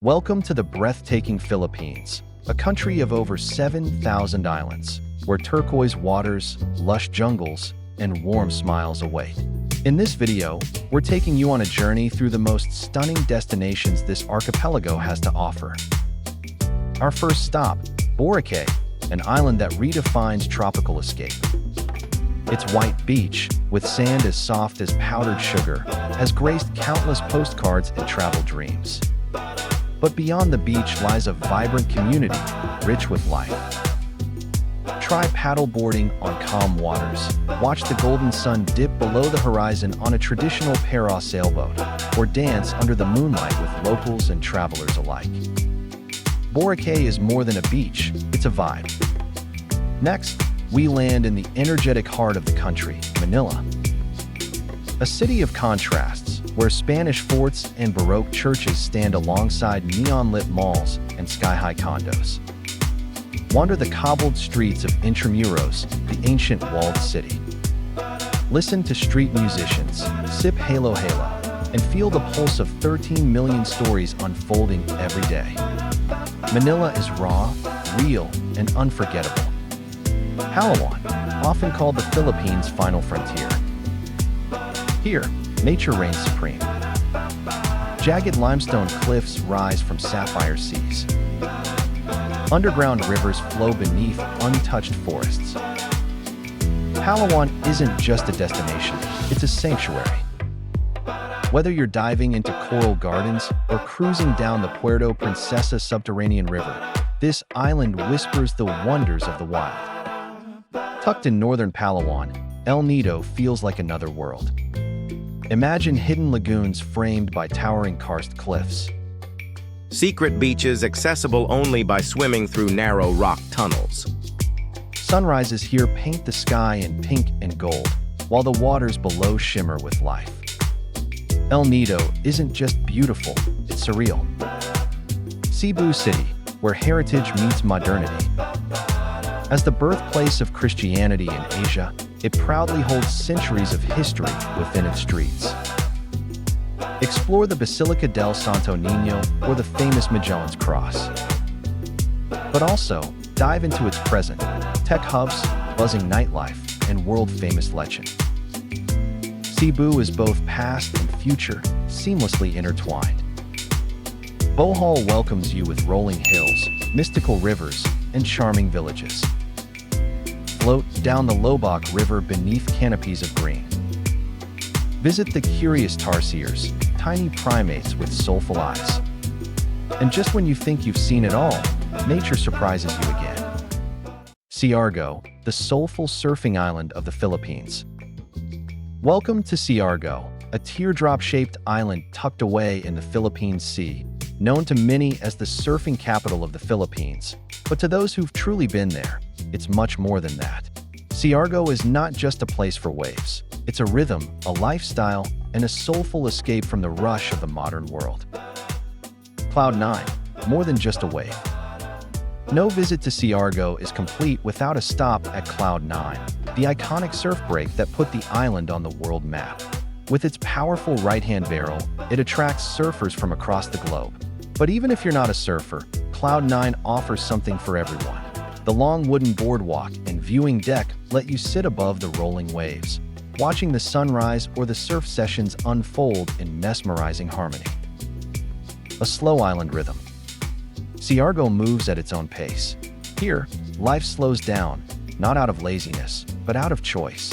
Welcome to the breathtaking Philippines, a country of over 7,000 islands, where turquoise waters, lush jungles, and warm smiles await. In this video, we're taking you on a journey through the most stunning destinations this archipelago has to offer. Our first stop, Boracay, an island that redefines tropical escape. Its white beach, with sand as soft as powdered sugar, has graced countless postcards and travel dreams. But beyond the beach lies a vibrant community, rich with life. Try paddleboarding on calm waters, watch the golden sun dip below the horizon on a traditional para sailboat, or dance under the moonlight with locals and travelers alike. Boracay is more than a beach, it's a vibe. Next, we land in the energetic heart of the country, Manila. A city of contrasts, where Spanish forts and Baroque churches stand alongside neon-lit malls and sky-high condos. Wander the cobbled streets of Intramuros, the ancient walled city. Listen to street musicians, sip Halo Halo, and feel the pulse of 13 million stories unfolding every day. Manila is raw, real, and unforgettable. Palawan, often called the Philippines' final frontier. Here, nature reigns supreme. Jagged limestone cliffs rise from sapphire seas. Underground rivers flow beneath untouched forests. Palawan isn't just a destination, it's a sanctuary. Whether you're diving into coral gardens or cruising down the Puerto Princesa subterranean river, this island whispers the wonders of the wild. Tucked in northern Palawan, El Nido feels like another world. Imagine hidden lagoons framed by towering karst cliffs. Secret beaches accessible only by swimming through narrow rock tunnels. Sunrises here paint the sky in pink and gold, while the waters below shimmer with life. El Nido isn't just beautiful, it's surreal. Cebu City, where heritage meets modernity. As the birthplace of Christianity in Asia, it proudly holds centuries of history within its streets. Explore the Basilica del Santo Niño or the famous Magellan's Cross. But also, dive into its present, tech hubs, buzzing nightlife, and world-famous lechon. Cebu is both past and future, seamlessly intertwined. Bohol welcomes you with rolling hills, mystical rivers, and charming villages. Float down the Lobak River beneath canopies of green. Visit the curious tarsiers, tiny primates with soulful eyes. And just when you think you've seen it all, nature surprises you again. Siargao, the soulful surfing island of the Philippines. Welcome to Siargao, a teardrop-shaped island tucked away in the Philippine Sea, known to many as the surfing capital of the Philippines. But to those who've truly been there, it's much more than that. Siargao is not just a place for waves. It's a rhythm, a lifestyle, and a soulful escape from the rush of the modern world. Cloud 9, more than just a wave. No visit to Siargao is complete without a stop at Cloud 9, the iconic surf break that put the island on the world map. With its powerful right-hand barrel, it attracts surfers from across the globe. But even if you're not a surfer, Cloud 9 offers something for everyone. The long wooden boardwalk and viewing deck let you sit above the rolling waves, watching the sunrise or the surf sessions unfold in mesmerizing harmony. A slow island rhythm. Siargao moves at its own pace. Here, life slows down, not out of laziness, but out of choice.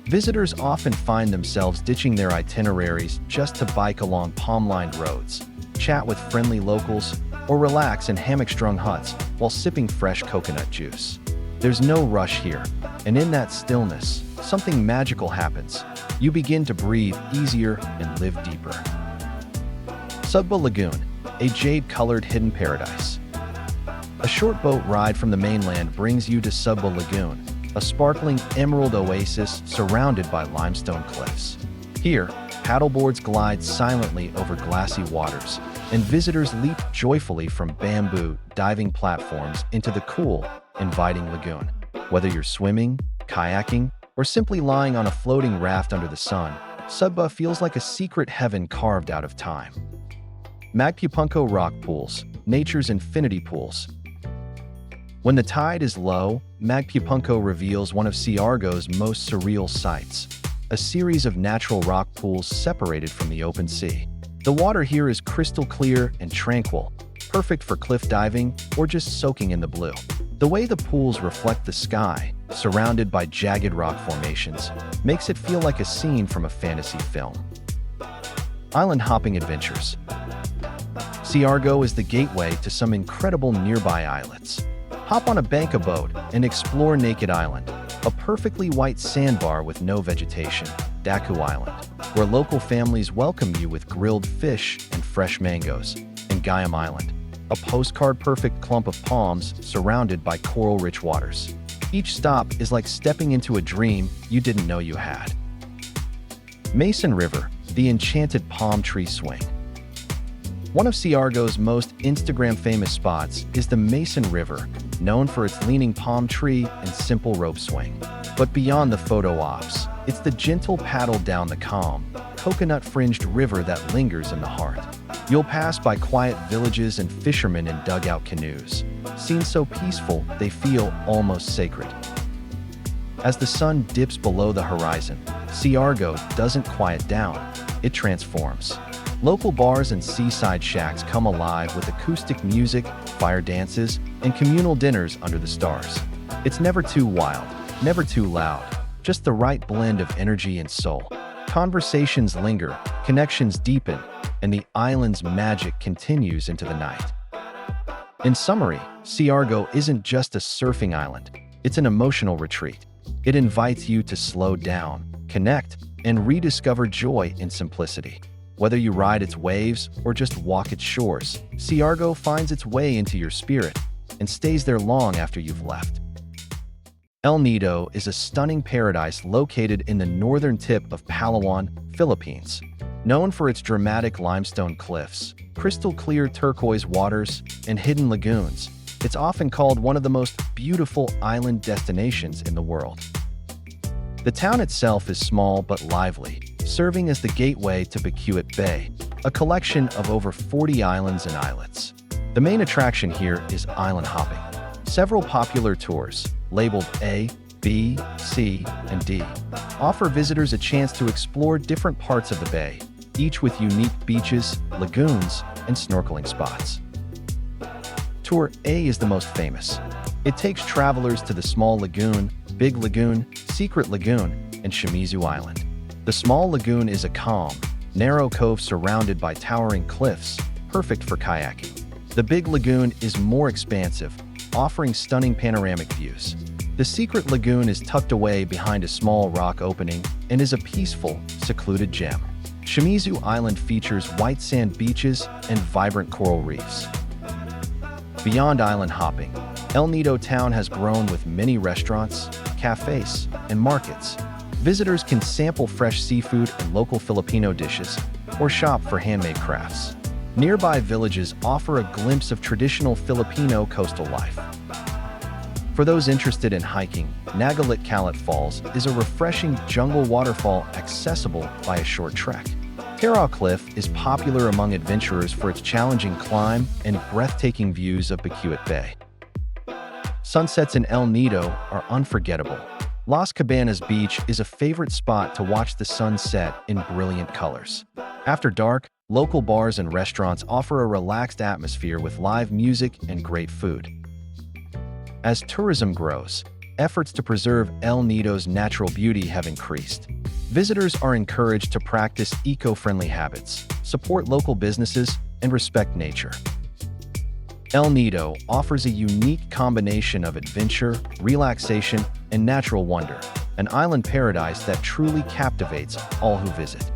Visitors often find themselves ditching their itineraries just to bike along palm-lined roads, chat with friendly locals, or relax in hammock-strung huts while sipping fresh coconut juice. There's no rush here, and in that stillness, something magical happens. You begin to breathe easier and live deeper. Subba Lagoon, a jade-colored hidden paradise. A short boat ride from the mainland brings you to Subba Lagoon, a sparkling emerald oasis surrounded by limestone cliffs. Here, paddleboards glide silently over glassy waters, and visitors leap joyfully from bamboo diving platforms into the cool, inviting lagoon. Whether you're swimming, kayaking, or simply lying on a floating raft under the sun, Subba feels like a secret heaven carved out of time. Magpupunco Rock Pools, nature's infinity pools. When the tide is low, Magpupunco reveals one of Siargao's most surreal sights, a series of natural rock pools separated from the open sea. The water here is crystal clear and tranquil, perfect for cliff diving or just soaking in the blue. The way the pools reflect the sky, surrounded by jagged rock formations, makes it feel like a scene from a fantasy film. Island hopping adventures. Siargao is the gateway to some incredible nearby islets. Hop on a banka boat and explore Naked Island, a perfectly white sandbar with no vegetation, Daku Island, where local families welcome you with grilled fish and fresh mangoes, and Gayam Island, a postcard-perfect clump of palms surrounded by coral-rich waters. Each stop is like stepping into a dream you didn't know you had. Mason River, the enchanted palm tree swing. One of Siargao's most Instagram-famous spots is the Mason River, known for its leaning palm tree and simple rope swing. But beyond the photo ops, it's the gentle paddle down the calm, coconut-fringed river that lingers in the heart. You'll pass by quiet villages and fishermen in dugout canoes, scenes so peaceful they feel almost sacred. As the sun dips below the horizon, Siargao doesn't quiet down, it transforms. Local bars and seaside shacks come alive with acoustic music, fire dances, and communal dinners under the stars. It's never too wild, never too loud, just the right blend of energy and soul. Conversations linger, connections deepen, and the island's magic continues into the night. In summary, Siargao isn't just a surfing island, it's an emotional retreat. It invites you to slow down, connect, and rediscover joy in simplicity. Whether you ride its waves or just walk its shores, Siargao finds its way into your spirit and stays there long after you've left. El Nido is a stunning paradise located in the northern tip of Palawan, Philippines. Known for its dramatic limestone cliffs, crystal-clear turquoise waters, and hidden lagoons, it's often called one of the most beautiful island destinations in the world. The town itself is small but lively, serving as the gateway to Bohol Bay, a collection of over 40 islands and islets. The main attraction here is island hopping. Several popular tours, labeled A, B, C, and D, offer visitors a chance to explore different parts of the bay, each with unique beaches, lagoons, and snorkeling spots. Tour A is the most famous. It takes travelers to the Small Lagoon, Big Lagoon, Secret Lagoon, and Shimizu Island. The Small Lagoon is a calm, narrow cove surrounded by towering cliffs, perfect for kayaking. The Big Lagoon is more expansive, offering stunning panoramic views. The Secret Lagoon is tucked away behind a small rock opening and is a peaceful, secluded gem. Shimizu Island features white sand beaches and vibrant coral reefs. Beyond island hopping, El Nido town has grown with many restaurants, cafes, and markets. Visitors can sample fresh seafood and local Filipino dishes, or shop for handmade crafts. Nearby villages offer a glimpse of traditional Filipino coastal life. For those interested in hiking, Kawasan Falls is a refreshing jungle waterfall accessible by a short trek. Taraw Cliff is popular among adventurers for its challenging climb and breathtaking views of Bohol Bay. Sunsets in El Nido are unforgettable. Las Cabanas Beach is a favorite spot to watch the sun set in brilliant colors. After dark, local bars and restaurants offer a relaxed atmosphere with live music and great food. As tourism grows, efforts to preserve El Nido's natural beauty have increased. Visitors are encouraged to practice eco-friendly habits, support local businesses, and respect nature. El Nido offers a unique combination of adventure, relaxation, and natural wonder, an island paradise that truly captivates all who visit.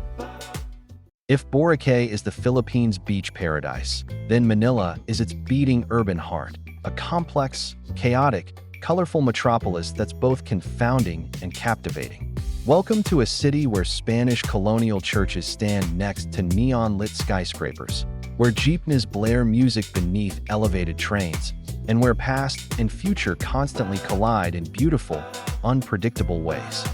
If Boracay is the Philippines' beach paradise, then Manila is its beating urban heart, a complex, chaotic, colorful metropolis that's both confounding and captivating. Welcome to a city where Spanish colonial churches stand next to neon-lit skyscrapers, where jeepneys blare music beneath elevated trains, and where past and future constantly collide in beautiful, unpredictable ways.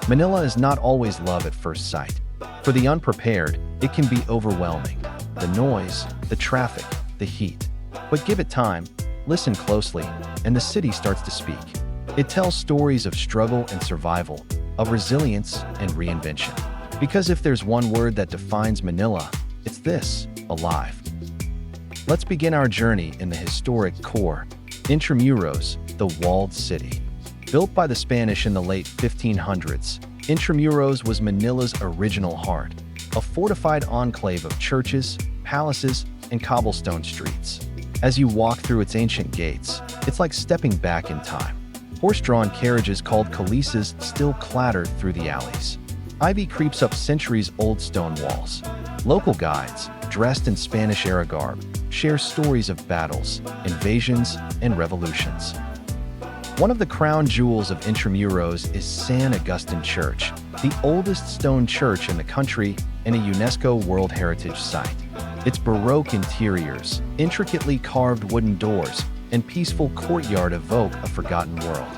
Manila is not always love at first sight. For the unprepared, it can be overwhelming. the noise, the traffic, the heat. But give it time, listen closely, and the city starts to speak. It tells stories of struggle and survival, of resilience and reinvention. Because if there's one word that defines Manila, it's this: alive. Let's begin our journey in the historic core, Intramuros, the walled city. Built by the Spanish in the late 1500s, Intramuros was Manila's original heart, a fortified enclave of churches, palaces, and cobblestone streets. As you walk through its ancient gates, it's like stepping back in time. Horse-drawn carriages called calisas still clatter through the alleys. Ivy creeps up centuries-old stone walls. Local guides, dressed in Spanish-era garb, share stories of battles, invasions, and revolutions. One of the crown jewels of Intramuros is San Agustin Church, the oldest stone church in the country and a UNESCO World Heritage Site. Its Baroque interiors, intricately carved wooden doors, and peaceful courtyard evoke a forgotten world.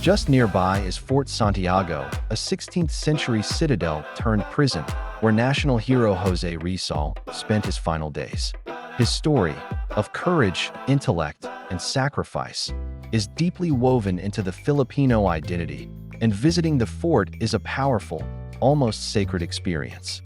Just nearby is Fort Santiago, a 16th-century citadel turned prison, where national hero Jose Rizal spent his final days. His story of courage, intellect, and sacrifice is deeply woven into the Filipino identity, and visiting the fort is a powerful, almost sacred experience.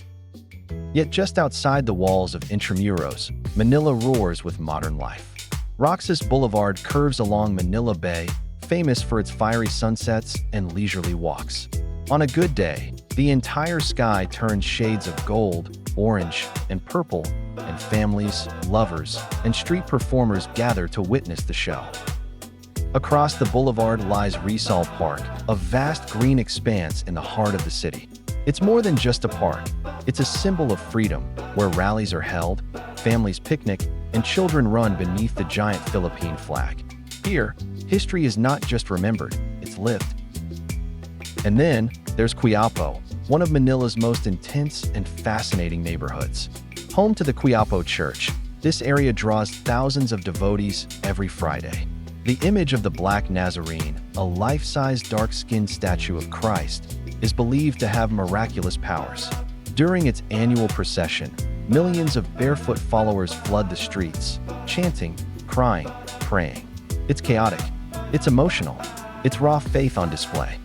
Yet just outside the walls of Intramuros, Manila roars with modern life. Roxas Boulevard curves along Manila Bay, famous for its fiery sunsets and leisurely walks. On a good day, the entire sky turns shades of gold, orange, and purple, and families, lovers, and street performers gather to witness the show. Across the boulevard lies Rizal Park, a vast green expanse in the heart of the city. It's more than just a park. It's a symbol of freedom, where rallies are held, families picnic, and children run beneath the giant Philippine flag. Here, history is not just remembered, it's lived. And then, there's Quiapo, one of Manila's most intense and fascinating neighborhoods. Home to the Quiapo Church, this area draws thousands of devotees every Friday. The image of the Black Nazarene, a life-size dark-skinned statue of Christ, is believed to have miraculous powers. During its annual procession, millions of barefoot followers flood the streets, chanting, crying, praying. It's chaotic, it's emotional, it's raw faith on display.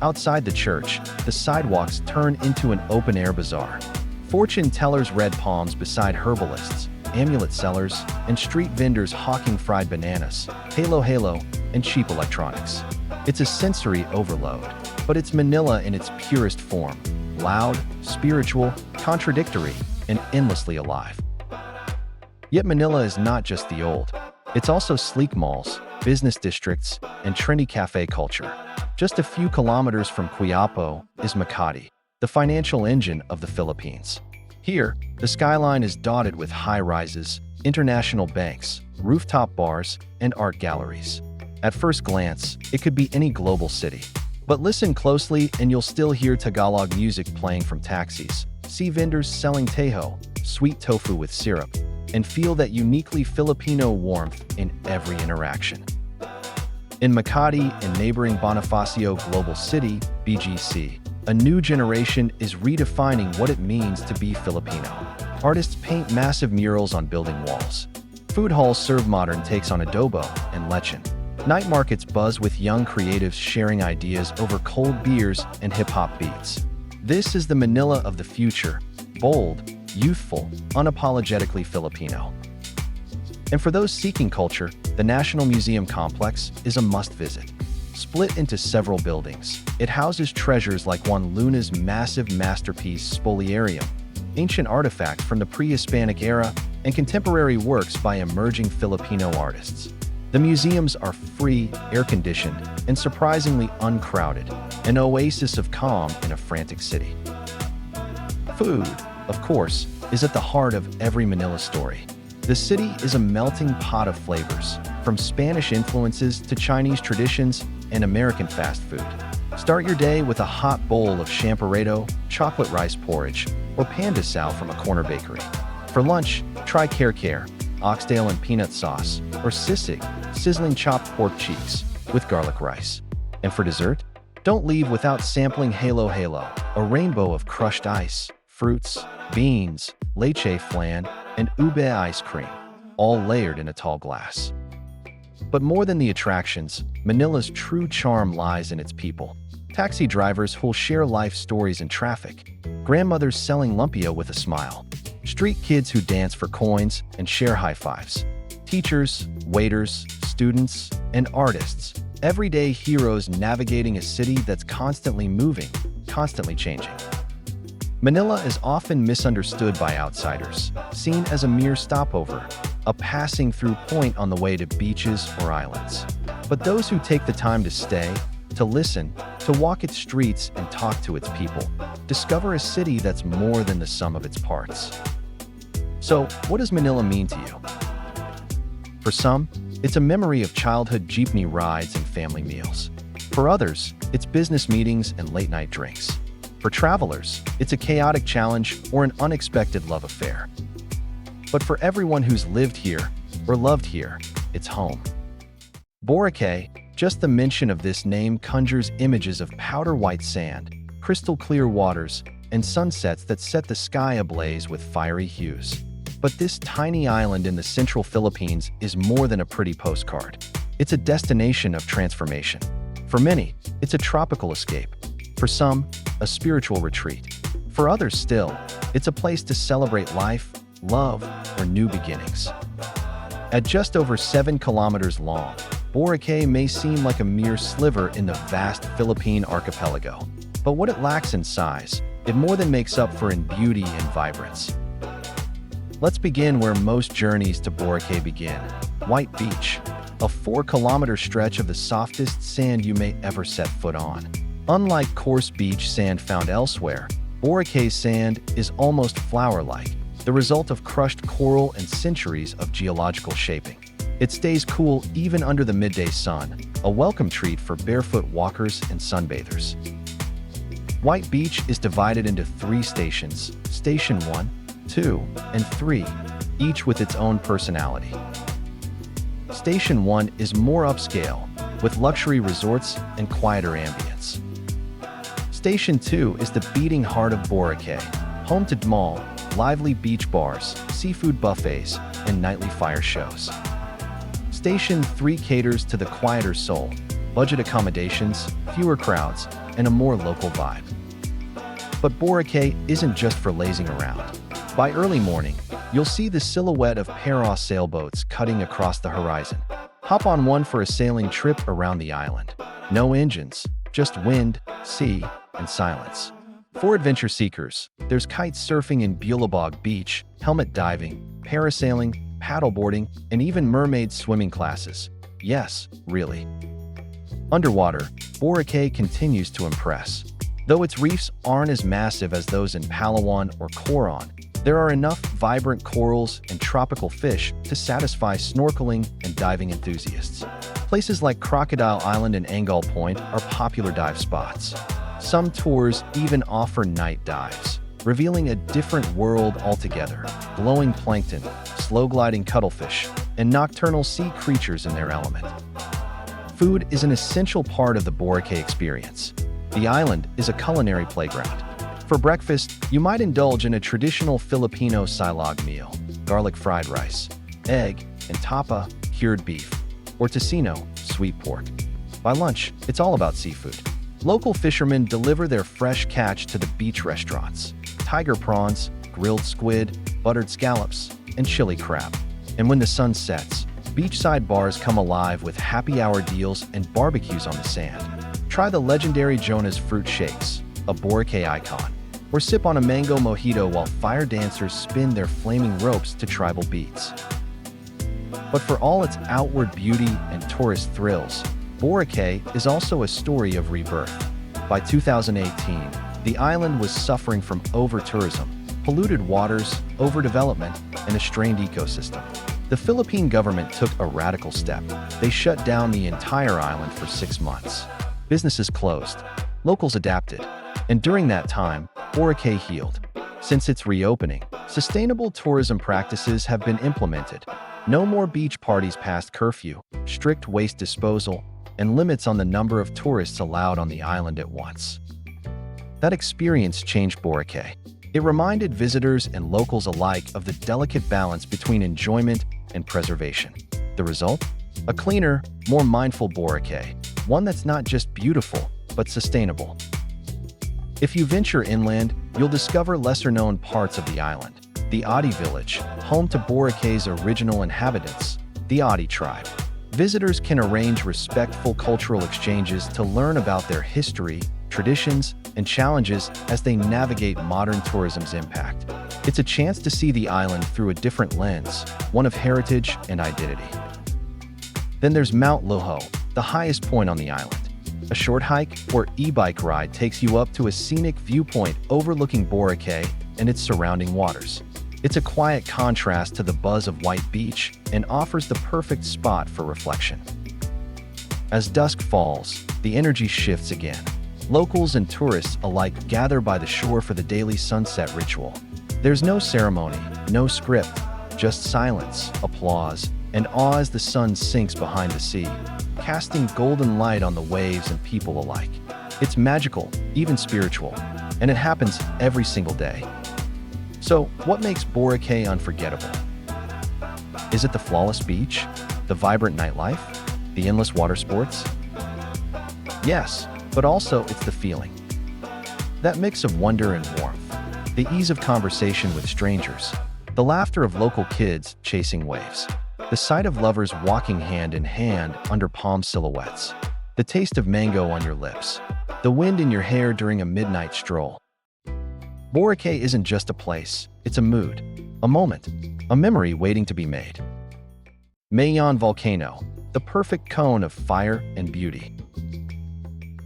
Outside the church, the sidewalks turn into an open-air bazaar. Fortune tellers' red palms beside herbalists, amulet sellers, and street vendors hawking fried bananas, halo, and cheap electronics. It's a sensory overload, but it's Manila in its purest form: loud, spiritual, contradictory, and endlessly alive. Yet Manila is not just the old. It's also sleek malls, business districts, and trendy cafe culture. Just a few kilometers from Quiapo is Makati, the financial engine of the Philippines. Here, the skyline is dotted with high-rises, international banks, rooftop bars, and art galleries. At first glance, it could be any global city. But listen closely and you'll still hear Tagalog music playing from taxis, see vendors selling tejo, sweet tofu with syrup, and feel that uniquely Filipino warmth in every interaction. In Makati and neighboring Bonifacio Global City, BGC, a new generation is redefining what it means to be Filipino. Artists paint massive murals on building walls. Food halls serve modern takes on adobo and lechon. Night markets buzz with young creatives sharing ideas over cold beers and hip-hop beats. This is the Manila of the future, bold, youthful, unapologetically Filipino. And for those seeking culture, the National Museum Complex is a must-visit. Split into several buildings, it houses treasures like Juan Luna's massive masterpiece Spoliarium, ancient artifacts from the pre-Hispanic era, and contemporary works by emerging Filipino artists. The museums are free, air-conditioned, and surprisingly uncrowded, an oasis of calm in a frantic city. Food, of course, is at the heart of every Manila story. The city is a melting pot of flavors, from Spanish influences to Chinese traditions and American fast food. Start your day with a hot bowl of champorado, chocolate rice porridge, or pandesal from a corner bakery. For lunch, try Care, oxtail and peanut sauce, or sisig, sizzling chopped pork cheeks, with garlic rice. And for dessert, don't leave without sampling Halo, a rainbow of crushed ice, fruits, beans, leche flan, and ube ice cream, all layered in a tall glass. But more than the attractions, Manila's true charm lies in its people. Taxi drivers who'll share life stories in traffic, grandmothers selling lumpia with a smile, street kids who dance for coins and share high fives, teachers, waiters, students, and artists, everyday heroes navigating a city that's constantly moving, constantly changing. Manila is often misunderstood by outsiders, seen as a mere stopover, a passing through point on the way to beaches or islands. But those who take the time to stay, to listen, to walk its streets and talk to its people, discover a city that's more than the sum of its parts. So, what does Manila mean to you? For some, it's a memory of childhood jeepney rides and family meals. For others, it's business meetings and late-night drinks. For travelers, it's a chaotic challenge or an unexpected love affair. But for everyone who's lived here or loved here, it's home. Boracay, just the mention of this name conjures images of powder-white sand, crystal-clear waters, and sunsets that set the sky ablaze with fiery hues. But this tiny island in the central Philippines is more than a pretty postcard. It's a destination of transformation. For many, it's a tropical escape. For some, a spiritual retreat. For others still, it's a place to celebrate life, love, or new beginnings. At just over 7 kilometers long, Boracay may seem like a mere sliver in the vast Philippine archipelago. But what it lacks in size, it more than makes up for in beauty and vibrance. Let's begin where most journeys to Boracay begin, White Beach, a 4-kilometer stretch of the softest sand you may ever set foot on. Unlike coarse beach sand found elsewhere, Boracay sand is almost flour-like, the result of crushed coral and centuries of geological shaping. It stays cool even under the midday sun, a welcome treat for barefoot walkers and sunbathers. White Beach is divided into 3 stations, Station 1, 2, and 3, each with its own personality. Station 1 is more upscale, with luxury resorts and quieter ambience. Station 2 is the beating heart of Boracay, home to mall, lively beach bars, seafood buffets, and nightly fire shows. Station 3 caters to the quieter soul, budget accommodations, fewer crowds, and a more local vibe. But Boracay isn't just for lazing around. By early morning, you'll see the silhouette of Paros sailboats cutting across the horizon. Hop on one for a sailing trip around the island. No engines, just wind, sea, and silence. For adventure seekers, there's kite surfing in Bulabog Beach, helmet diving, parasailing, paddleboarding, and even mermaid swimming classes. Yes, really. Underwater, Boracay continues to impress. Though its reefs aren't as massive as those in Palawan or Coron, there are enough vibrant corals and tropical fish to satisfy snorkeling and diving enthusiasts. Places like Crocodile Island and Angal Point are popular dive spots. Some tours even offer night dives, revealing a different world altogether, glowing plankton, slow-gliding cuttlefish, and nocturnal sea creatures in their element. Food is an essential part of the Boracay experience. The island is a culinary playground. For breakfast, you might indulge in a traditional Filipino silog meal, garlic fried rice, egg, and tapa, cured beef, or tocino, sweet pork. By lunch, it's all about seafood. Local fishermen deliver their fresh catch to the beach restaurants. Tiger prawns, grilled squid, buttered scallops, and chili crab. And when the sun sets, beachside bars come alive with happy hour deals and barbecues on the sand. Try the legendary Jonah's Fruit Shakes, a Boracay icon, or sip on a mango mojito while fire dancers spin their flaming ropes to tribal beats. But for all its outward beauty and tourist thrills, Boracay is also a story of rebirth. By 2018, the island was suffering from over-tourism, polluted waters, overdevelopment, and a strained ecosystem. The Philippine government took a radical step. They shut down the entire island for 6 months. Businesses closed, locals adapted, and during that time, Boracay healed. Since its reopening, sustainable tourism practices have been implemented. No more beach parties past curfew, strict waste disposal, and limits on the number of tourists allowed on the island at once. That experience changed Boracay. It reminded visitors and locals alike of the delicate balance between enjoyment and preservation. The result? A cleaner, more mindful Boracay, one that's not just beautiful, but sustainable. If you venture inland, you'll discover lesser-known parts of the island. The Adi village, home to Boracay's original inhabitants, the Adi tribe. Visitors can arrange respectful cultural exchanges to learn about their history, traditions, and challenges as they navigate modern tourism's impact. It's a chance to see the island through a different lens, one of heritage and identity. Then there's Mount Loho, the highest point on the island. A short hike or e-bike ride takes you up to a scenic viewpoint overlooking Boracay and its surrounding waters. It's a quiet contrast to the buzz of White Beach and offers the perfect spot for reflection. As dusk falls, the energy shifts again. Locals and tourists alike gather by the shore for the daily sunset ritual. There's no ceremony, no script, just silence, applause, and awe as the sun sinks behind the sea, casting golden light on the waves and people alike. It's magical, even spiritual, and it happens every single day. So, what makes Boracay unforgettable? Is it the flawless beach? The vibrant nightlife? The endless water sports? Yes, but also it's the feeling. That mix of wonder and warmth. The ease of conversation with strangers. The laughter of local kids chasing waves. The sight of lovers walking hand in hand under palm silhouettes. The taste of mango on your lips. The wind in your hair during a midnight stroll. Boracay isn't just a place, it's a mood, a moment, a memory waiting to be made. Mayon Volcano, the perfect cone of fire and beauty.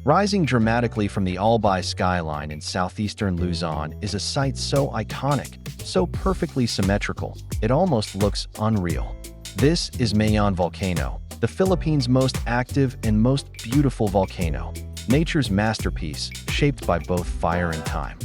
Rising dramatically from the Albay skyline in southeastern Luzon is a sight so iconic, so perfectly symmetrical, it almost looks unreal. This is Mayon Volcano, the Philippines' most active and most beautiful volcano, nature's masterpiece shaped by both fire and time.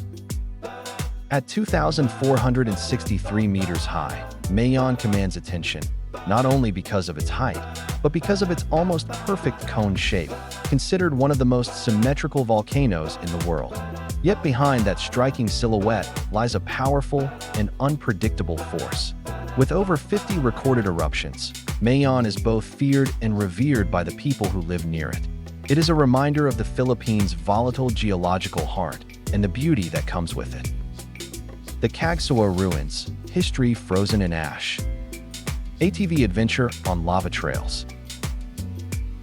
At 2,463 meters high, Mayon commands attention, not only because of its height, but because of its almost perfect cone shape, considered one of the most symmetrical volcanoes in the world. Yet behind that striking silhouette lies a powerful and unpredictable force. With over 50 recorded eruptions, Mayon is both feared and revered by the people who live near it. It is a reminder of the Philippines' volatile geological heart and the beauty that comes with it. The Cagsoa Ruins, history frozen in ash. ATV adventure on lava trails.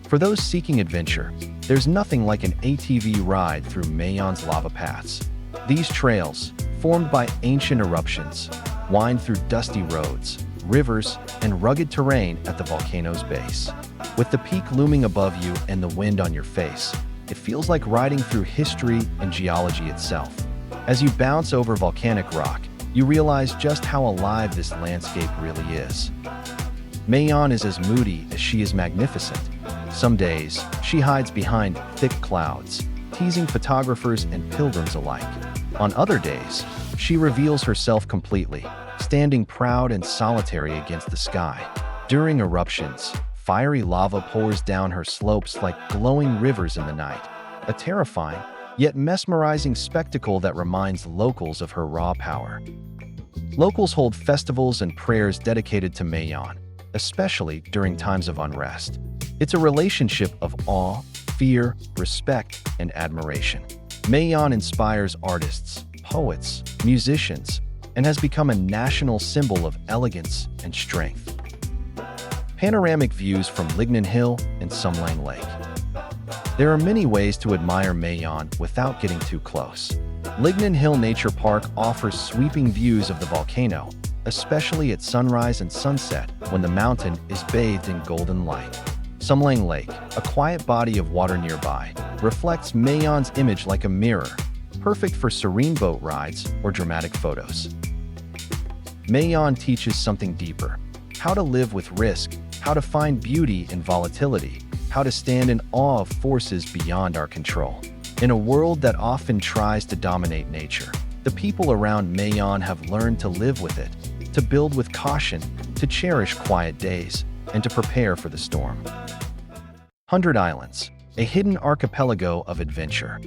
For those seeking adventure, there's nothing like an ATV ride through Mayon's lava paths. These trails, formed by ancient eruptions, wind through dusty roads, rivers, and rugged terrain at the volcano's base. With the peak looming above you and the wind on your face, it feels like riding through history and geology itself. As you bounce over volcanic rock, you realize just how alive this landscape really is. Mayon is as moody as she is magnificent. Some days, she hides behind thick clouds, teasing photographers and pilgrims alike. On other days, she reveals herself completely, standing proud and solitary against the sky. During eruptions, fiery lava pours down her slopes like glowing rivers in the night, a terrifying, yet mesmerizing spectacle that reminds locals of her raw power. Locals hold festivals and prayers dedicated to Mayon, especially during times of unrest. It's a relationship of awe, fear, respect, and admiration. Mayon inspires artists, poets, musicians, and has become a national symbol of elegance and strength. Panoramic views from Lignan Hill and Sumlang Lake. There are many ways to admire Mayon without getting too close. Lignan Hill Nature Park offers sweeping views of the volcano, especially at sunrise and sunset when the mountain is bathed in golden light. Sumlang Lake, a quiet body of water nearby, reflects Mayon's image like a mirror, perfect for serene boat rides or dramatic photos. Mayon teaches something deeper: how to live with risk, how to find beauty in volatility, how to stand in awe of forces beyond our control. In a world that often tries to dominate nature, the people around Mayon have learned to live with it, to build with caution, to cherish quiet days, and to prepare for the storm. 100 Islands, a hidden archipelago of adventure.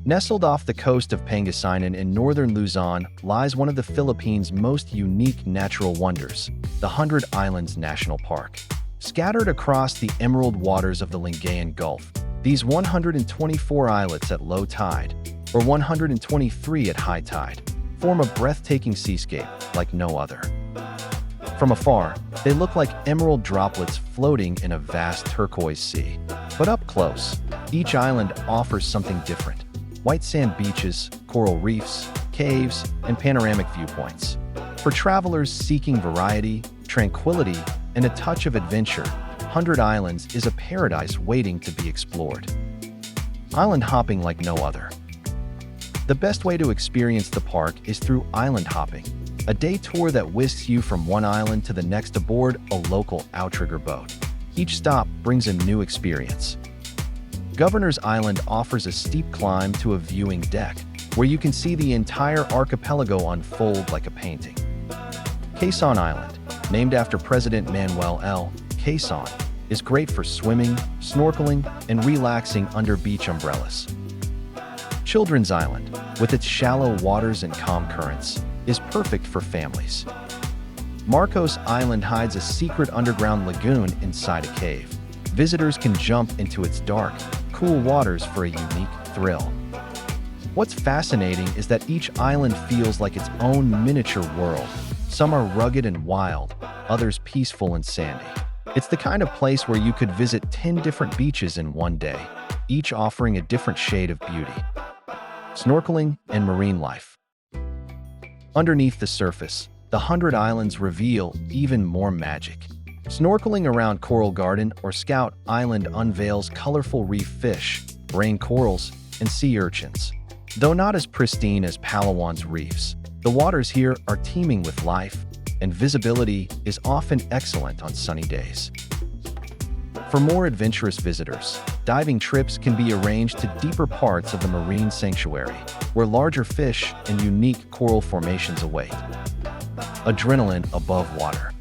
Nestled off the coast of Pangasinan in northern Luzon lies one of the Philippines' most unique natural wonders, the 100 Islands National Park. Scattered across the emerald waters of the Lingayen Gulf, these 124 islets at low tide, or 123 at high tide, form a breathtaking seascape like no other. From afar, they look like emerald droplets floating in a vast turquoise sea. But up close, each island offers something different. White sand beaches, coral reefs, caves, and panoramic viewpoints. For travelers seeking variety, tranquility, and a touch of adventure, 100 Islands is a paradise waiting to be explored. Island hopping like no other. The best way to experience the park is through island hopping, a day tour that whisks you from one island to the next aboard a local outrigger boat. Each stop brings a new experience. Governor's Island offers a steep climb to a viewing deck, where you can see the entire archipelago unfold like a painting. Quezon Island, named after President Manuel L. Quezon, is great for swimming, snorkeling, and relaxing under beach umbrellas. Children's Island, with its shallow waters and calm currents, is perfect for families. Marcos Island hides a secret underground lagoon inside a cave. Visitors can jump into its dark, cool waters for a unique thrill. What's fascinating is that each island feels like its own miniature world. Some are rugged and wild, others peaceful and sandy. It's the kind of place where you could visit 10 different beaches in one day, each offering a different shade of beauty. Snorkeling and marine life. Underneath the surface, the 100 Islands reveal even more magic. Snorkeling around Coral Garden or Scout Island unveils colorful reef fish, brain corals, and sea urchins. Though not as pristine as Palawan's reefs, the waters here are teeming with life, and visibility is often excellent on sunny days. For more adventurous visitors, diving trips can be arranged to deeper parts of the marine sanctuary, where larger fish and unique coral formations await. Adrenaline above water.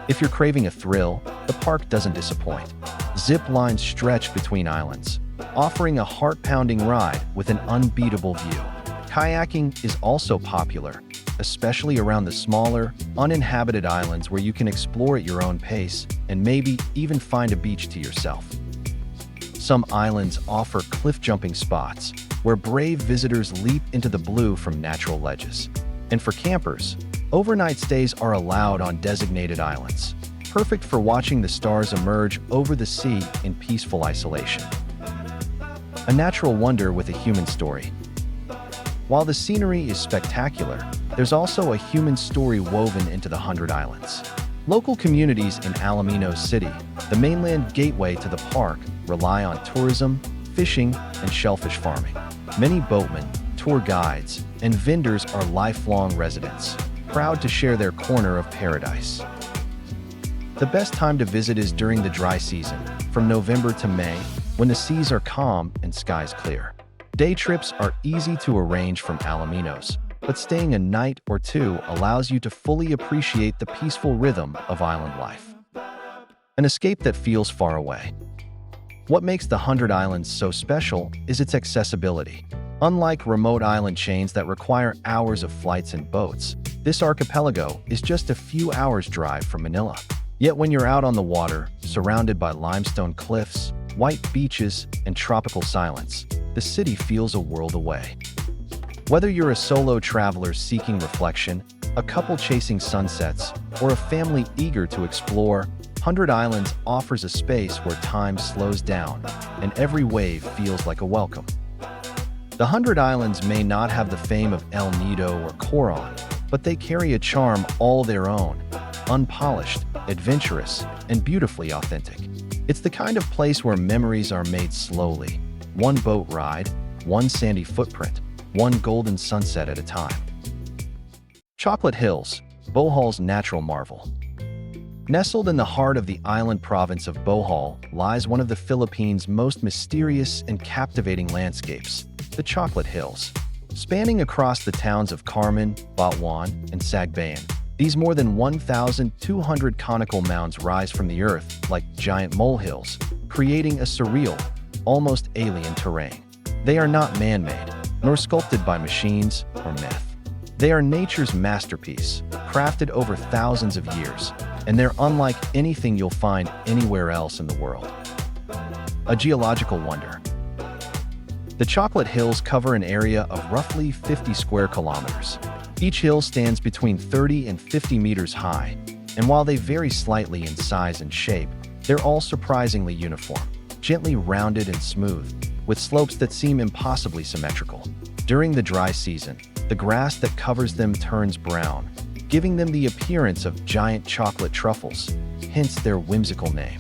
If you're craving a thrill, the park doesn't disappoint. Zip lines stretch between islands, offering a heart-pounding ride with an unbeatable view. Kayaking is also popular, especially around the smaller, uninhabited islands where you can explore at your own pace and maybe even find a beach to yourself. Some islands offer cliff-jumping spots where brave visitors leap into the blue from natural ledges. And for campers, overnight stays are allowed on designated islands, perfect for watching the stars emerge over the sea in peaceful isolation. A natural wonder with a human story. While the scenery is spectacular, there's also a human story woven into the 100 Islands. Local communities in Alaminos City, the mainland gateway to the park, rely on tourism, fishing, and shellfish farming. Many boatmen, tour guides, and vendors are lifelong residents, proud to share their corner of paradise. The best time to visit is during the dry season, from November to May, when the seas are calm and skies clear. Day trips are easy to arrange from Alaminos, but staying a night or two allows you to fully appreciate the peaceful rhythm of island life. An escape that feels far away. What makes the 100 Islands so special is its accessibility. Unlike remote island chains that require hours of flights and boats, this archipelago is just a few hours' drive from Manila. Yet when you're out on the water, surrounded by limestone cliffs, white beaches, and tropical silence, the city feels a world away. Whether you're a solo traveler seeking reflection, a couple chasing sunsets, or a family eager to explore, 100 Islands offers a space where time slows down and every wave feels like a welcome. The 100 Islands may not have the fame of El Nido or Coron, but they carry a charm all their own, unpolished, adventurous, and beautifully authentic. It's the kind of place where memories are made slowly, one boat ride, one sandy footprint, one golden sunset at a time. Chocolate Hills, Bohol's natural marvel. Nestled in the heart of the island province of Bohol lies one of the Philippines' most mysterious and captivating landscapes, the Chocolate Hills. Spanning across the towns of Carmen, Batuan, and Sagbayan, these more than 1,200 conical mounds rise from the earth like giant molehills, creating a surreal, almost alien terrain. They are not man-made, nor sculpted by machines or myth. They are nature's masterpiece, crafted over thousands of years, and they're unlike anything you'll find anywhere else in the world. A geological wonder. The Chocolate Hills cover an area of roughly 50 square kilometers. Each hill stands between 30 and 50 meters high, and while they vary slightly in size and shape, they're all surprisingly uniform, gently rounded and smooth, with slopes that seem impossibly symmetrical. During the dry season, the grass that covers them turns brown, giving them the appearance of giant chocolate truffles, hence their whimsical name.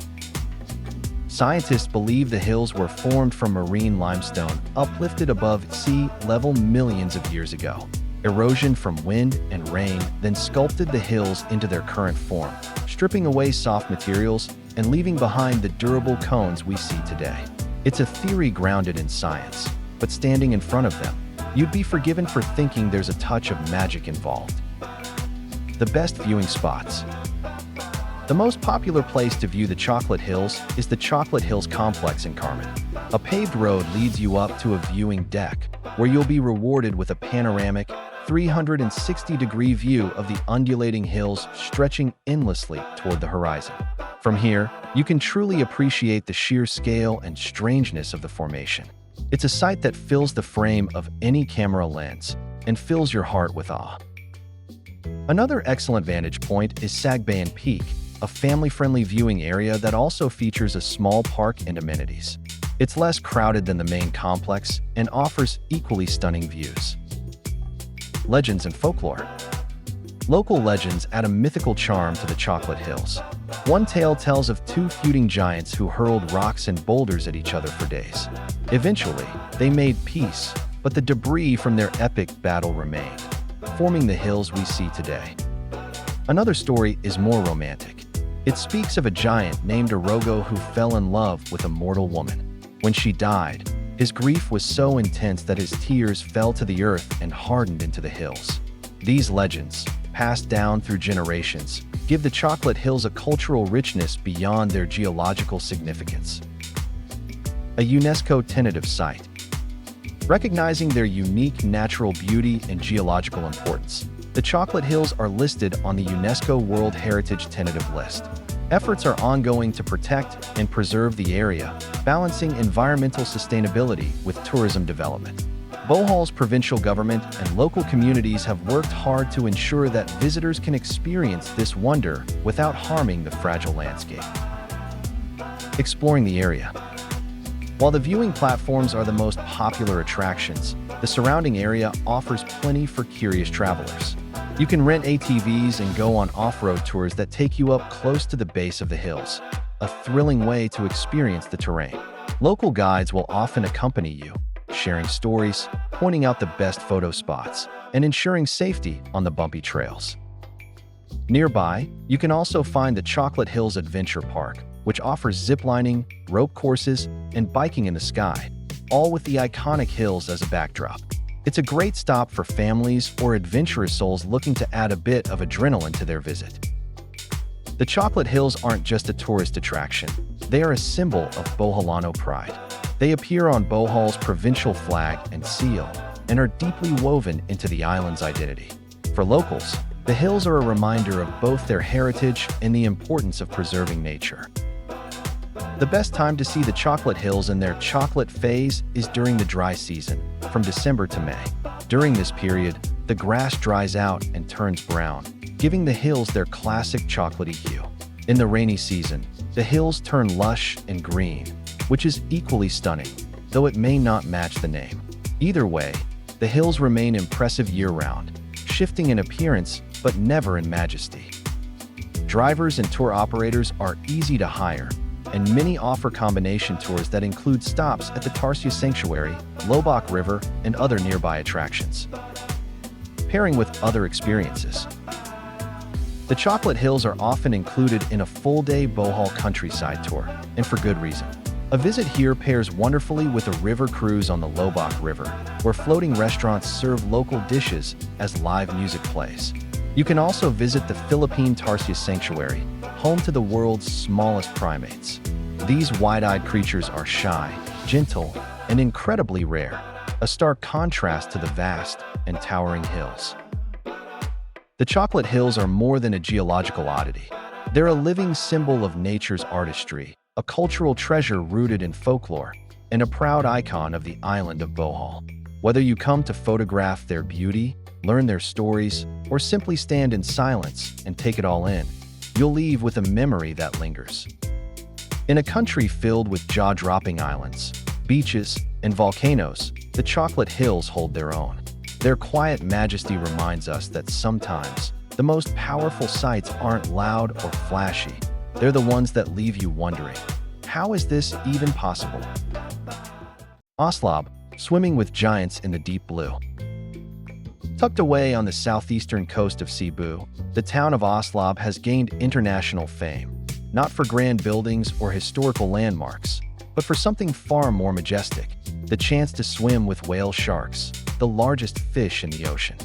Scientists believe the hills were formed from marine limestone uplifted above sea level millions of years ago. Erosion from wind and rain then sculpted the hills into their current form, stripping away soft materials and leaving behind the durable cones we see today. It's a theory grounded in science, but standing in front of them, you'd be forgiven for thinking there's a touch of magic involved. The best viewing spots. The most popular place to view the Chocolate Hills is the Chocolate Hills Complex in Carmen. A paved road leads you up to a viewing deck, where you'll be rewarded with a panoramic, 360-degree view of the undulating hills stretching endlessly toward the horizon. From here, you can truly appreciate the sheer scale and strangeness of the formation. It's a sight that fills the frame of any camera lens and fills your heart with awe. Another excellent vantage point is Sagbayan Peak, a family-friendly viewing area that also features a small park and amenities. It's less crowded than the main complex and offers equally stunning views. Legends and folklore. Local legends add a mythical charm to the Chocolate Hills. One tale tells of two feuding giants who hurled rocks and boulders at each other for days. Eventually, they made peace, but the debris from their epic battle remained, forming the hills we see today. Another story is more romantic. It speaks of a giant named Orogo who fell in love with a mortal woman. When she died, his grief was so intense that his tears fell to the earth and hardened into the hills. These legends, passed down through generations, give the Chocolate Hills a cultural richness beyond their geological significance. A UNESCO tentative site. Recognizing their unique natural beauty and geological importance, the Chocolate Hills are listed on the UNESCO World Heritage Tentative List. Efforts are ongoing to protect and preserve the area, balancing environmental sustainability with tourism development. Bohol's provincial government and local communities have worked hard to ensure that visitors can experience this wonder without harming the fragile landscape. Exploring the area. While the viewing platforms are the most popular attractions, the surrounding area offers plenty for curious travelers. You can rent ATVs and go on off-road tours that take you up close to the base of the hills, a thrilling way to experience the terrain. Local guides will often accompany you, sharing stories, pointing out the best photo spots, and ensuring safety on the bumpy trails. Nearby, you can also find the Chocolate Hills Adventure Park, which offers ziplining, rope courses, and biking in the sky, all with the iconic hills as a backdrop. It's a great stop for families or adventurous souls looking to add a bit of adrenaline to their visit. The Chocolate Hills aren't just a tourist attraction, they are a symbol of Boholano pride. They appear on Bohol's provincial flag and seal, and are deeply woven into the island's identity. For locals, the hills are a reminder of both their heritage and the importance of preserving nature. The best time to see the Chocolate Hills in their chocolate phase is during the dry season, from December to May. During this period, the grass dries out and turns brown, giving the hills their classic chocolatey hue. In the rainy season, the hills turn lush and green, which is equally stunning, though it may not match the name. Either way, the hills remain impressive year-round, shifting in appearance but never in majesty. Drivers and tour operators are easy to hire, and many offer combination tours that include stops at the Tarsia Sanctuary, Lobak River, and other nearby attractions. Pairing with other experiences. The Chocolate Hills are often included in a full-day Bohol countryside tour, and for good reason. A visit here pairs wonderfully with a river cruise on the Lobak River, where floating restaurants serve local dishes as live music plays. You can also visit the Philippine Tarsius Sanctuary, home to the world's smallest primates. These wide-eyed creatures are shy, gentle, and incredibly rare, a stark contrast to the vast and towering hills. The Chocolate Hills are more than a geological oddity. They're a living symbol of nature's artistry, a cultural treasure rooted in folklore, and a proud icon of the island of Bohol. Whether you come to photograph their beauty, learn their stories, or simply stand in silence and take it all in, you'll leave with a memory that lingers. In a country filled with jaw-dropping islands, beaches, and volcanoes, the Chocolate Hills hold their own. Their quiet majesty reminds us that sometimes the most powerful sights aren't loud or flashy. They're the ones that leave you wondering, how is this even possible? Oslob, swimming with giants in the deep blue. Tucked away on the southeastern coast of Cebu, the town of Oslob has gained international fame, not for grand buildings or historical landmarks, but for something far more majestic, the chance to swim with whale sharks, the largest fish in the ocean.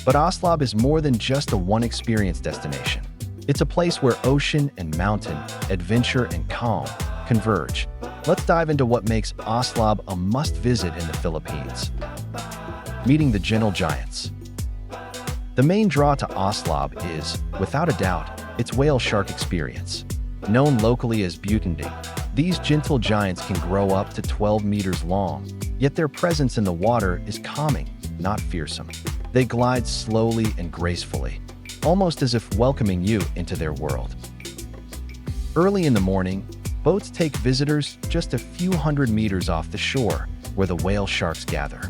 But Oslob is more than just a one-experience destination. It's a place where ocean and mountain, adventure and calm converge. Let's dive into what makes Oslob a must-visit in the Philippines. Meeting the gentle giants. The main draw to Oslob is, without a doubt, its whale shark experience. Known locally as butanding, these gentle giants can grow up to 12 meters long, yet their presence in the water is calming, not fearsome. They glide slowly and gracefully, almost as if welcoming you into their world. Early in the morning, boats take visitors just a few hundred meters off the shore, where the whale sharks gather.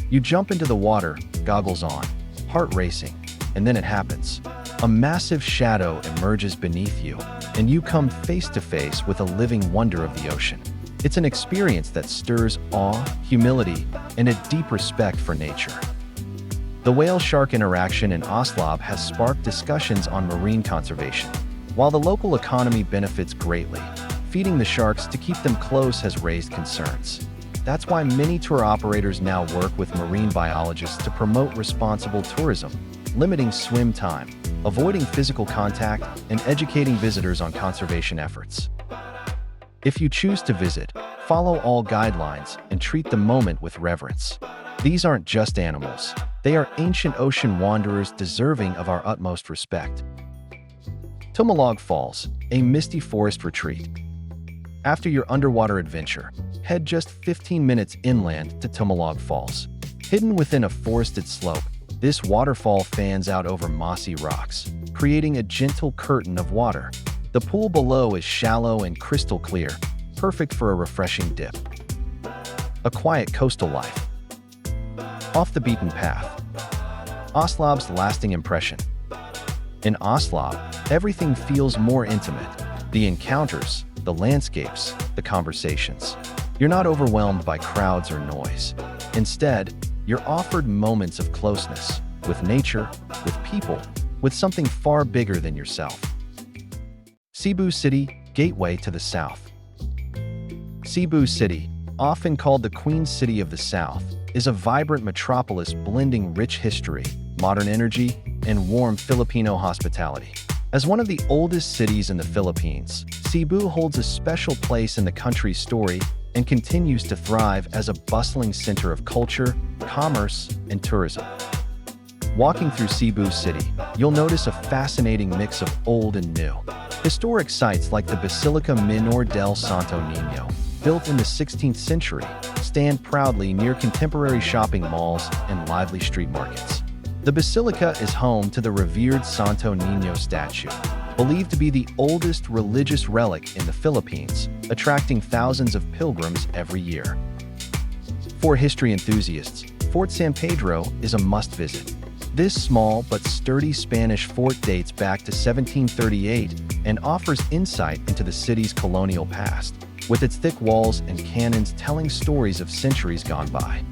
You jump into the water, goggles on, heart racing, and then it happens. A massive shadow emerges beneath you, and you come face to face with a living wonder of the ocean. It's an experience that stirs awe, humility, and a deep respect for nature. The whale-shark interaction in Oslob has sparked discussions on marine conservation. While the local economy benefits greatly, feeding the sharks to keep them close has raised concerns. That's why many tour operators now work with marine biologists to promote responsible tourism, limiting swim time, avoiding physical contact, and educating visitors on conservation efforts. If you choose to visit, follow all guidelines and treat the moment with reverence. These aren't just animals. They are ancient ocean wanderers deserving of our utmost respect. Tumalog Falls, a misty forest retreat. After your underwater adventure, head just 15 minutes inland to Tumalog Falls. Hidden within a forested slope, this waterfall fans out over mossy rocks, creating a gentle curtain of water. The pool below is shallow and crystal clear, perfect for a refreshing dip. A quiet coastal life. Off the beaten path. Oslob's lasting impression. In Oslob, everything feels more intimate. The encounters, the landscapes, the conversations. You're not overwhelmed by crowds or noise. Instead, you're offered moments of closeness, with nature, with people, with something far bigger than yourself. Cebu City, gateway to the South. Cebu City, often called the Queen City of the South, is a vibrant metropolis blending rich history, modern energy, and warm Filipino hospitality. As one of the oldest cities in the Philippines, Cebu holds a special place in the country's story and continues to thrive as a bustling center of culture, commerce, and tourism. Walking through Cebu City, you'll notice a fascinating mix of old and new. Historic sites like the Basilica Minor del Santo Niño, built in the 16th century, stand proudly near contemporary shopping malls and lively street markets. The basilica is home to the revered Santo Niño statue, believed to be the oldest religious relic in the Philippines, attracting thousands of pilgrims every year. For history enthusiasts, Fort San Pedro is a must-visit. This small but sturdy Spanish fort dates back to 1738 and offers insight into the city's colonial past, with its thick walls and cannons telling stories of centuries gone by.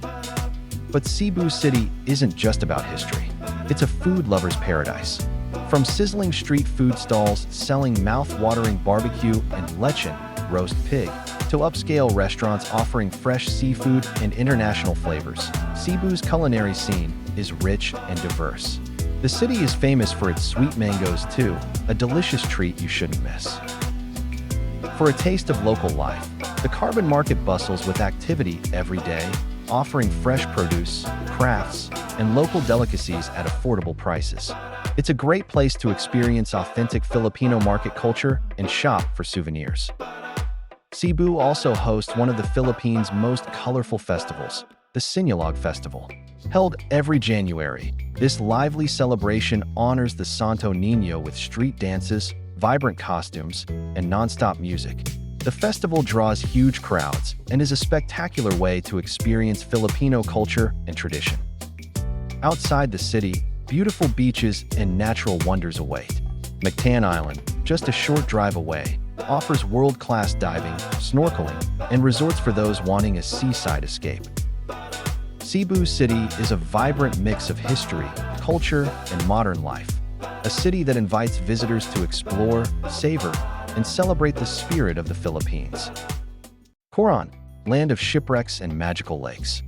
But Cebu City isn't just about history. It's a food lover's paradise. From sizzling street food stalls selling mouth-watering barbecue and lechon, roast pig, to upscale restaurants offering fresh seafood and international flavors, Cebu's culinary scene is rich and diverse. The city is famous for its sweet mangoes too, a delicious treat you shouldn't miss. For a taste of local life, The carbon market bustles with activity every day, offering fresh produce, crafts, and local delicacies at affordable prices. It's a great place to experience authentic Filipino market culture and shop for souvenirs. Cebu also hosts one of the Philippines' most colorful festivals, the Sinulog Festival. Held every January, this lively celebration honors the Santo Niño with street dances, vibrant costumes, and non-stop music. The festival draws huge crowds and is a spectacular way to experience Filipino culture and tradition. Outside the city, beautiful beaches and natural wonders await. Mactan Island, just a short drive away, offers world-class diving, snorkeling, and resorts for those wanting a seaside escape. Cebu City is a vibrant mix of history, culture, and modern life, a city that invites visitors to explore, savor, and celebrate the spirit of the Philippines. Coron, land of shipwrecks and magical lakes.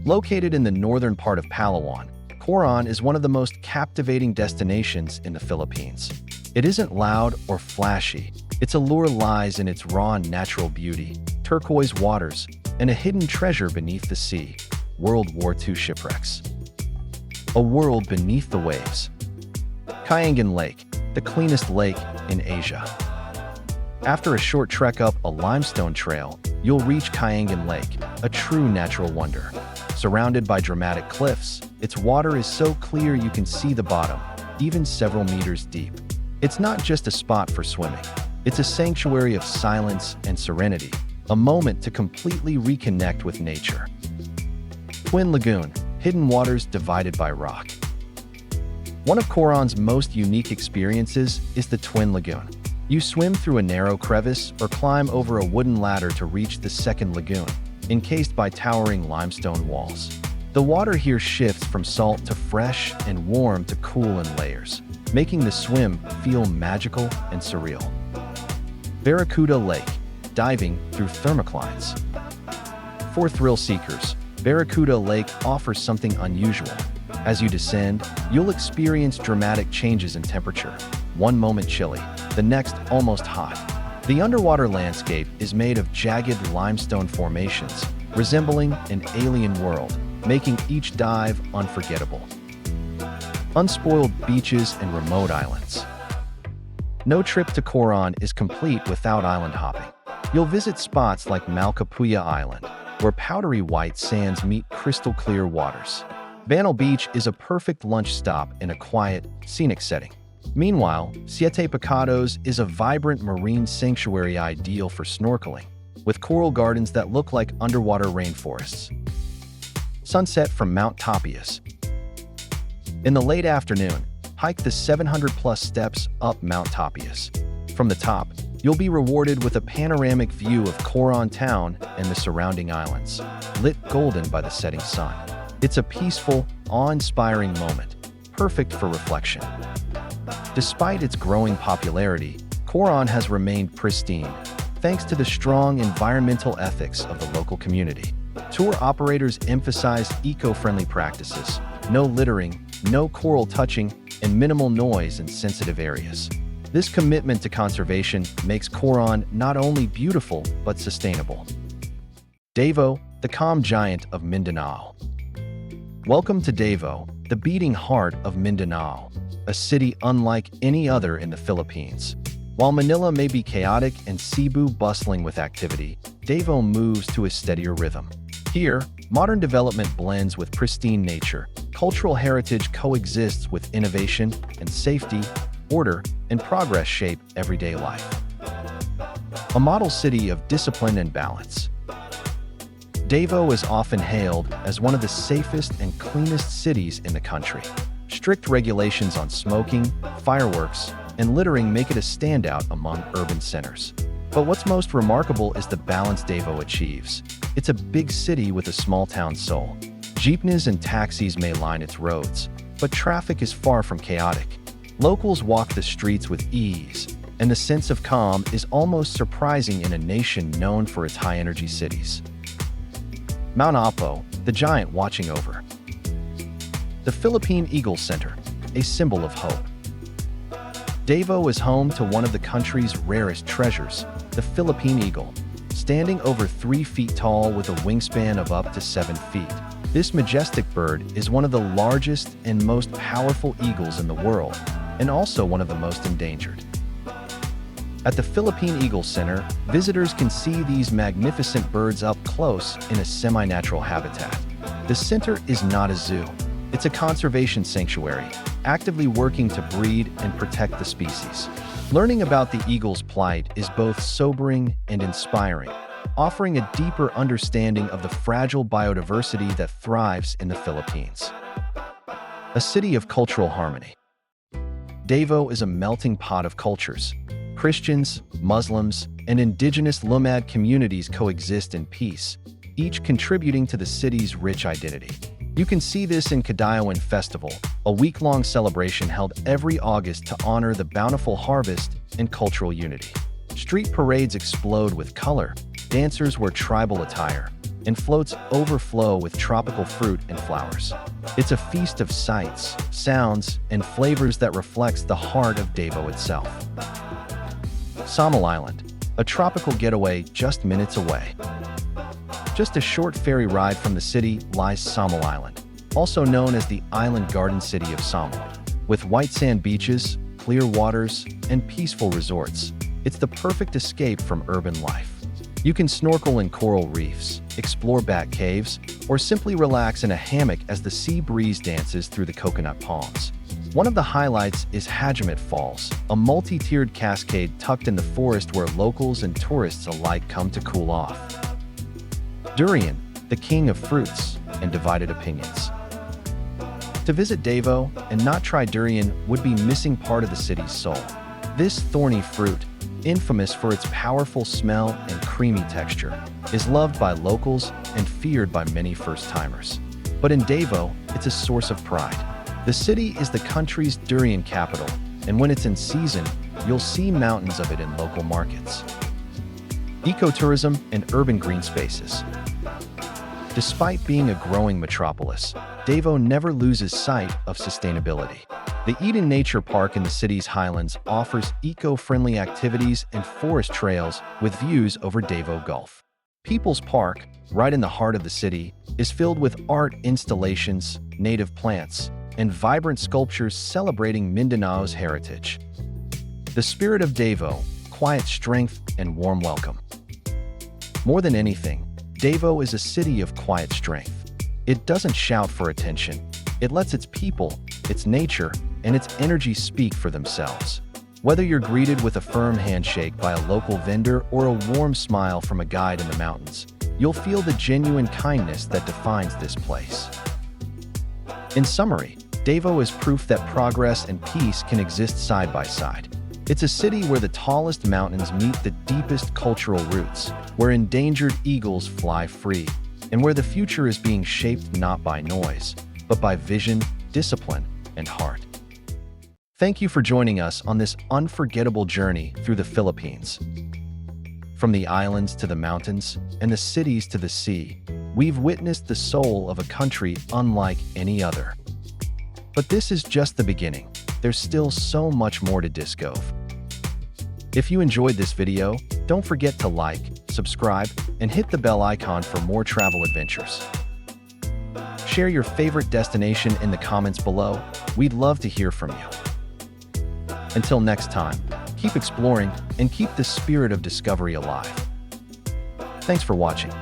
Located in the northern part of Palawan, Coron is one of the most captivating destinations in the Philippines. It isn't loud or flashy. Its allure lies in its raw natural beauty, turquoise waters, and a hidden treasure beneath the sea, World War II shipwrecks. A world beneath the waves. Kayangan Lake, the cleanest lake in Asia. After a short trek up a limestone trail, you'll reach Kayangan Lake, a true natural wonder. Surrounded by dramatic cliffs, its water is so clear you can see the bottom, even several meters deep. It's not just a spot for swimming. It's a sanctuary of silence and serenity, a moment to completely reconnect with nature. Twin Lagoon, hidden waters divided by rock. One of Coron's most unique experiences is the Twin Lagoon. You swim through a narrow crevice or climb over a wooden ladder to reach the second lagoon, encased by towering limestone walls. The water here shifts from salt to fresh and warm to cool in layers, making the swim feel magical and surreal. Barracuda Lake, diving through thermoclines. For thrill seekers, Barracuda Lake offers something unusual. As you descend, you'll experience dramatic changes in temperature. One moment chilly, the next almost hot. The underwater landscape is made of jagged limestone formations, resembling an alien world, making each dive unforgettable. Unspoiled beaches and remote islands. No trip to Coron is complete without island hopping. You'll visit spots like Malcapuya Island, where powdery white sands meet crystal clear waters. Banal Beach is a perfect lunch stop in a quiet, scenic setting. Meanwhile, Siete Pecados is a vibrant marine sanctuary ideal for snorkeling, with coral gardens that look like underwater rainforests. Sunset from Mount Tapias. In the late afternoon, hike the 700-plus steps up Mount Tapias. From the top, you'll be rewarded with a panoramic view of Coron town and the surrounding islands, lit golden by the setting sun. It's a peaceful, awe-inspiring moment, perfect for reflection. Despite its growing popularity, Coron has remained pristine, thanks to the strong environmental ethics of the local community. Tour operators emphasize eco-friendly practices, no littering, no coral touching, and minimal noise in sensitive areas. This commitment to conservation makes Coron not only beautiful but sustainable. Davao, the calm giant of Mindanao. Welcome to Davao, the beating heart of Mindanao, a city unlike any other in the Philippines. While Manila may be chaotic and Cebu bustling with activity, Davao moves to a steadier rhythm. Here, modern development blends with pristine nature, cultural heritage coexists with innovation, and safety, order, and progress shape everyday life. A model city of discipline and balance. Davao is often hailed as one of the safest and cleanest cities in the country. Strict regulations on smoking, fireworks, and littering make it a standout among urban centers. But what's most remarkable is the balance Davao achieves. It's a big city with a small-town soul. Jeepneys and taxis may line its roads, but traffic is far from chaotic. Locals walk the streets with ease, and the sense of calm is almost surprising in a nation known for its high-energy cities. Mount Apo, the giant watching over. The Philippine Eagle Center, a symbol of hope. Davao is home to one of the country's rarest treasures, the Philippine eagle. standing over 3 feet tall with a wingspan of up to 7 feet. This majestic bird is one of the largest and most powerful eagles in the world, and also one of the most endangered. At the Philippine Eagle Center, visitors can see these magnificent birds up close in a semi-natural habitat. The center is not a zoo. It's a conservation sanctuary, actively working to breed and protect the species. Learning about the eagle's plight is both sobering and inspiring, offering a deeper understanding of the fragile biodiversity that thrives in the Philippines. A city of cultural harmony. Davao is a melting pot of cultures. Christians, Muslims, and indigenous Lumad communities coexist in peace, each contributing to the city's rich identity. You can see this in Kadayawan Festival, a week-long celebration held every August to honor the bountiful harvest and cultural unity. Street parades explode with color, dancers wear tribal attire, and floats overflow with tropical fruit and flowers. It's a feast of sights, sounds, and flavors that reflects the heart of Davao itself. Samal Island, a tropical getaway just minutes away. Just a short ferry ride from the city lies Samal Island, also known as the island garden city of Samal. With white sand beaches, clear waters, and peaceful resorts, it's the perfect escape from urban life. You can snorkel in coral reefs, explore bat caves, or simply relax in a hammock as the sea breeze dances through the coconut palms. One of the highlights is Hajamat Falls, a multi-tiered cascade tucked in the forest where locals and tourists alike come to cool off. Durian, the king of fruits, and divided opinions. To visit Davao and not try durian would be missing part of the city's soul. This thorny fruit, infamous for its powerful smell and creamy texture, is loved by locals and feared by many first-timers. But in Davao, it's a source of pride. The city is the country's durian capital, and when it's in season, you'll see mountains of it in local markets. Ecotourism and urban green spaces. Despite being a growing metropolis, Davao never loses sight of sustainability. The Eden Nature Park in the city's highlands offers eco-friendly activities and forest trails with views over Davao Gulf. People's Park, right in the heart of the city, is filled with art installations, native plants, and vibrant sculptures celebrating Mindanao's heritage. The spirit of Davao, quiet strength and warm welcome. More than anything, Davao is a city of quiet strength. It doesn't shout for attention. It lets its people, its nature, and its energy speak for themselves. Whether you're greeted with a firm handshake by a local vendor or a warm smile from a guide in the mountains, you'll feel the genuine kindness that defines this place. In summary, Davao is proof that progress and peace can exist side by side. It's a city where the tallest mountains meet the deepest cultural roots, where endangered eagles fly free, and where the future is being shaped not by noise, but by vision, discipline, and heart. Thank you for joining us on this unforgettable journey through the Philippines. From the islands to the mountains, and the cities to the sea, we've witnessed the soul of a country unlike any other. But this is just the beginning. There's still so much more to discover. If you enjoyed this video, don't forget to like, subscribe, and hit the bell icon for more travel adventures. Share your favorite destination in the comments below. We'd love to hear from you. Until next time, keep exploring and keep the spirit of discovery alive. Thanks for watching.